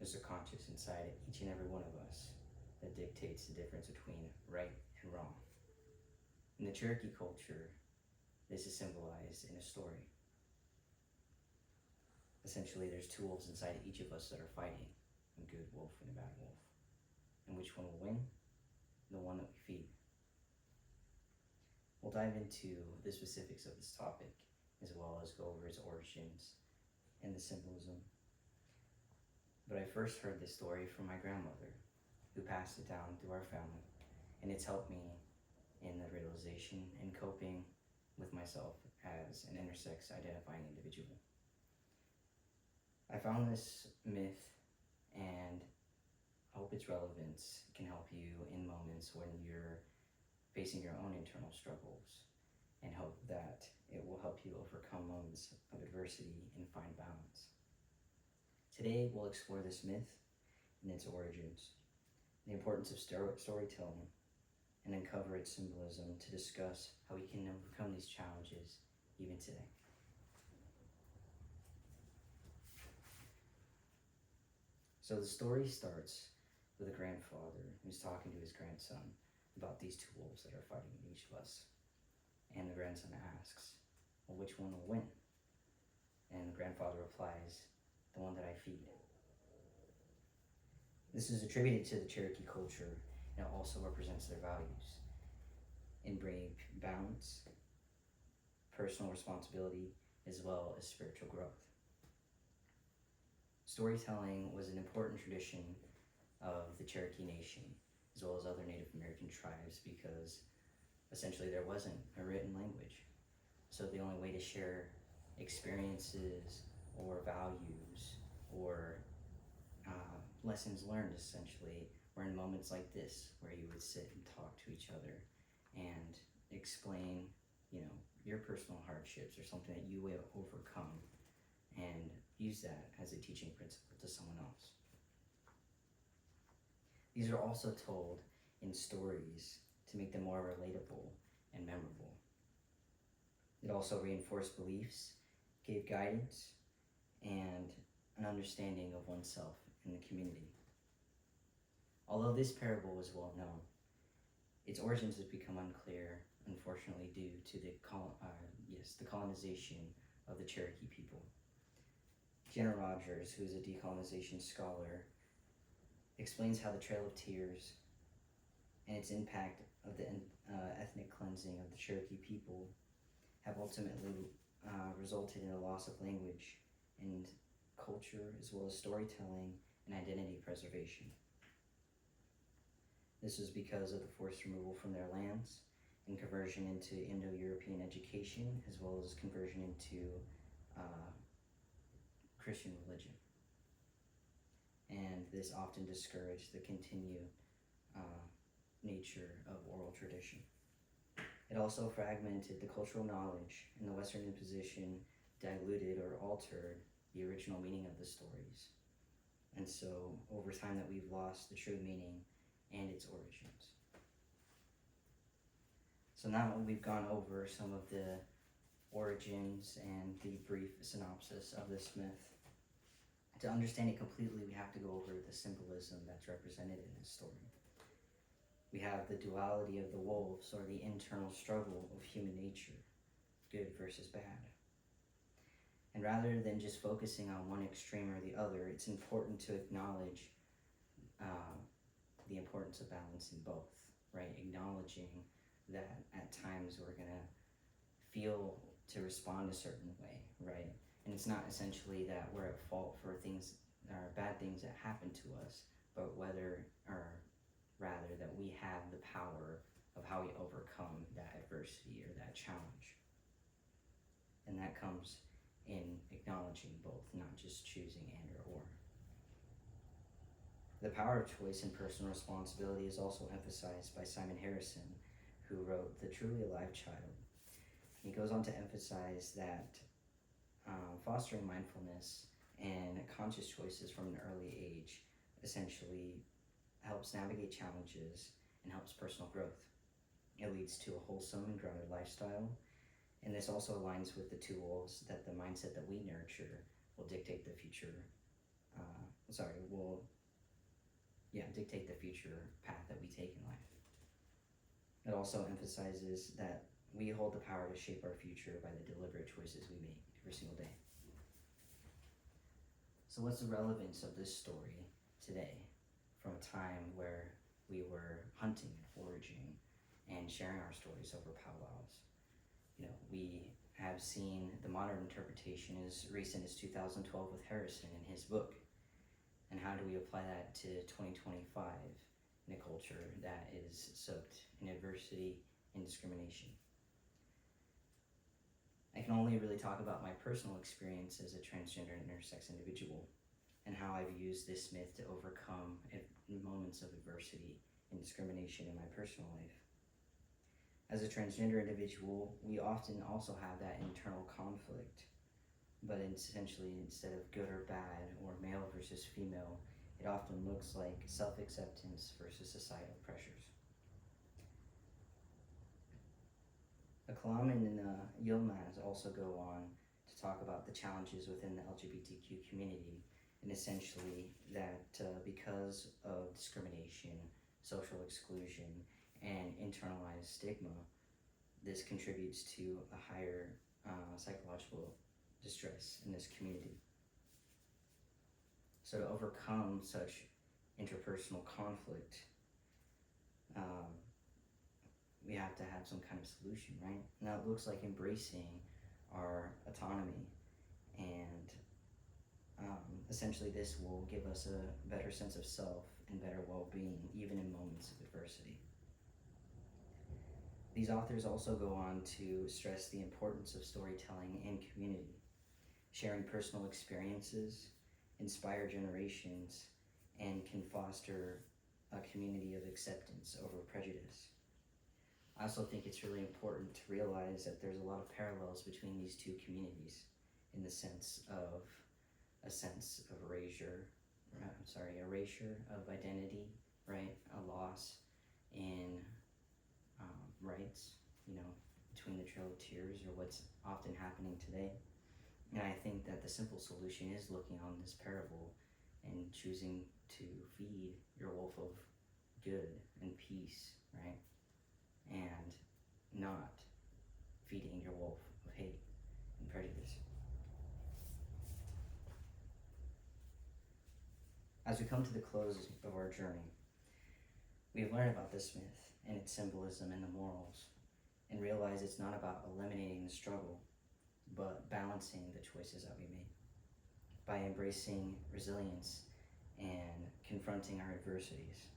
There's a conscience inside each and every one of us that dictates the difference between right and wrong. In the Cherokee culture, this is symbolized in a story. Essentially, there's two wolves inside each of us that are fighting, a good wolf and a bad wolf. And which one will win? The one that we feed. We'll dive into the specifics of this topic, as well as go over its origins and the symbolism. But I first heard this story from my grandmother, who passed it down through our family, and it's helped me in the realization and coping with myself as an intersex identifying individual. I found this myth, and I hope its relevance can help you in moments when you're facing your own internal struggles, and hope that it will help you overcome moments of adversity and find balance. Today, we'll explore this myth and its origins, the importance of storytelling, and uncover its symbolism to discuss how we can overcome these challenges even today. So the story starts with a grandfather who's talking to his grandson about these two wolves that are fighting each of us. And the grandson asks, well, which one will win? And the grandfather replies, the one that I feed. This is attributed to the Cherokee culture, and it also represents their values in brave balance, personal responsibility, as well as spiritual growth. Storytelling was an important tradition of the Cherokee Nation, as well as other Native American tribes, because essentially there wasn't a written language. So the only way to share experiences or values or lessons learned essentially were in moments like this, where you would sit and talk to each other and explain, your personal hardships or something that you will overcome, and use that as a teaching principle to someone else. These are also told in stories to make them more relatable and memorable. It also reinforced beliefs, gave guidance, and an understanding of oneself in the community. Although this parable was well known, its origins have become unclear, unfortunately, due to the colonization of the Cherokee people. Jenna Rogers, who is a decolonization scholar, explains how the Trail of Tears and its impact of the ethnic cleansing of the Cherokee people have ultimately resulted in a loss of language and culture, as well as storytelling and identity preservation. This was because of the forced removal from their lands and conversion into Indo-European education, as well as conversion into Christian religion. And this often discouraged the continued nature of oral tradition. It also fragmented the cultural knowledge, and the Western imposition diluted or altered the original meaning of the stories. And so, over time, that we've lost the true meaning and its origins. So now we've gone over some of the origins and the brief synopsis of this myth. To understand it completely, we have to go over the symbolism that's represented in this story. We have the duality of the wolves, or the internal struggle of human nature, good versus bad. And rather than just focusing on one extreme or the other, it's important to acknowledge the importance of balance in both, right? Acknowledging that at times we're gonna feel to respond a certain way, right? And it's not essentially that we're at fault for things or bad things that happen to us, but rather that we have the power of how we overcome that adversity or that challenge. And that comes in acknowledging both, not just choosing and or. The power of choice and personal responsibility is also emphasized by Simon Harrison, who wrote The Truly Alive Child. He goes on to emphasize that fostering mindfulness and conscious choices from an early age essentially helps navigate challenges and helps personal growth. It leads to a wholesome and grounded lifestyle, and this also aligns with the two wolves, that the mindset that we nurture will dictate the future will dictate the future path that we take in life. It also emphasizes that we hold the power to shape our future by the deliberate choices we make every single day. So what's the relevance of this story today, from a time where we were hunting and foraging and sharing our stories over powwows? We have seen the modern interpretation as recent as 2012 with Harrison in his book. And how do we apply that to 2025 in a culture that is soaked in adversity and discrimination? I can only really talk about my personal experience as a transgender and intersex individual, and how I've used this myth to overcome moments of adversity and discrimination in my personal life. As a transgender individual, we often also have that internal conflict, but essentially, instead of good or bad or male versus female, it often looks like self-acceptance versus societal pressures. Kalam and Yilmaz also go on to talk about the challenges within the LGBTQ community, and essentially that because of discrimination, social exclusion, and internalized stigma, this contributes to a higher psychological distress in this community. So to overcome such interpersonal conflict, we have to have some kind of solution, right? Now it looks like embracing our autonomy, and essentially this will give us a better sense of self and better well-being, even in moments of adversity. These authors also go on to stress the importance of storytelling and community. Sharing personal experiences inspire generations and can foster a community of acceptance over prejudice. I also think it's really important to realize that there's a lot of parallels between these two communities in the sense of a sense of erasure of identity, right? A loss in rights, between the Trail of Tears or what's often happening today. And I think that the simple solution is looking on this parable and choosing to feed your wolf of good and peace, right? And not feeding your wolf of hate and prejudice. As we come to the close of our journey, we've learned about this myth and its symbolism and the morals, and realize it's not about eliminating the struggle, but balancing the choices that we make. By embracing resilience and confronting our adversities,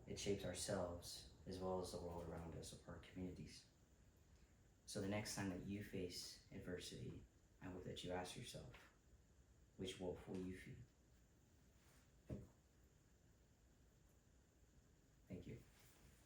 it shapes ourselves as well as the world around us, our communities. So the next time that you face adversity, I hope that you ask yourself, which wolf will you feed?